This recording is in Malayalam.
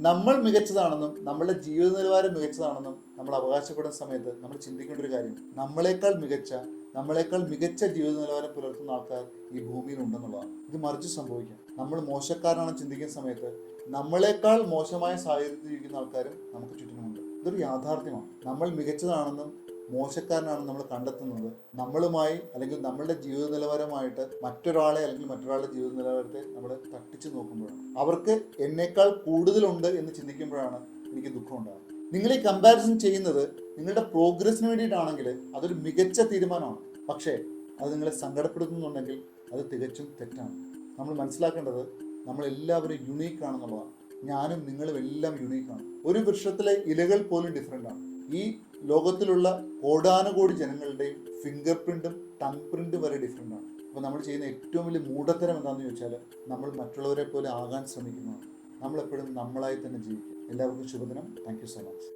നമ്മൾ മികച്ചതാണെന്നും നമ്മളുടെ ജീവിത നിലവാരം മികച്ചതാണെന്നും നമ്മൾ അവകാശപ്പെടുന്ന സമയത്ത് നമ്മൾ ചിന്തിക്കേണ്ട ഒരു കാര്യം, നമ്മളെക്കാൾ മികച്ച ജീവിത നിലവാരം പുലർത്തുന്ന ആൾക്കാർ ഈ ഭൂമിയിൽ ഉണ്ടെന്നുള്ളതാണ്. ഇത് മറിച്ച് സംഭവിക്കാം. നമ്മൾ മോശക്കാരനാണെന്ന് ചിന്തിക്കുന്ന സമയത്ത് നമ്മളെക്കാൾ മോശമായ സാഹചര്യത്തിൽ ജീവിക്കുന്ന ആൾക്കാരും നമുക്ക് ചുറ്റിനുമുണ്ട്. ഇതൊരു യാഥാർത്ഥ്യമാണ്. നമ്മൾ മികച്ചതാണെന്നും മോശക്കാരനാണെന്ന് നമ്മൾ കണ്ടെത്തുന്നത് നമ്മളുമായി അല്ലെങ്കിൽ നമ്മളുടെ ജീവിത നിലവാരമായിട്ട് മറ്റൊരാളെ അല്ലെങ്കിൽ മറ്റൊരാളുടെ ജീവിത നിലവാരത്തെ നമ്മൾ തട്ടിച്ചു നോക്കുമ്പോഴാണ്, അവർക്ക് എന്നേക്കാൾ കൂടുതലുണ്ട് എന്ന് ചിന്തിക്കുമ്പോഴാണ് എനിക്ക് ദുഃഖം ഉണ്ടാകുന്നത്. നിങ്ങൾ ഈ കമ്പാരിസൺ ചെയ്യുന്നത് നിങ്ങളുടെ പ്രോഗ്രസിന് വേണ്ടിയിട്ടാണെങ്കിൽ അതൊരു മികച്ച തീരുമാനമാണ്. പക്ഷേ അത് നിങ്ങളെ സങ്കടപ്പെടുത്തുന്നുണ്ടെങ്കിൽ അത് തികച്ചും തെറ്റാണ്. നമ്മൾ മനസ്സിലാക്കേണ്ടത് നമ്മളെല്ലാവരും യുണീക്കാണെന്നുള്ളതാണ്. ഞാനും നിങ്ങളും എല്ലാം യുണീക്കാണ്. ഒരു വൃക്ഷത്തിലെ ഇലകൾ പോലും ഡിഫറെൻ്റ് ആണ്. ഈ ലോകത്തിലുള്ള കോടാനുകോടി ജനങ്ങളുടെയും ഫിംഗർ പ്രിൻറ്റും ടങ് പ്രിൻറ്റും വരെ ഡിഫറെൻ്റ് ആണ്. അപ്പോൾ നമ്മൾ ചെയ്യുന്ന ഏറ്റവും വലിയ മൂഢത്തരം എന്താണെന്ന് ചോദിച്ചാൽ നമ്മൾ മറ്റുള്ളവരെ പോലെ ആകാൻ ശ്രമിക്കുന്നതാണ്. നമ്മളെപ്പോഴും നമ്മളായി തന്നെ ജീവിക്കും. എല്ലാവർക്കും ശുഭദിനം. Thank you so much.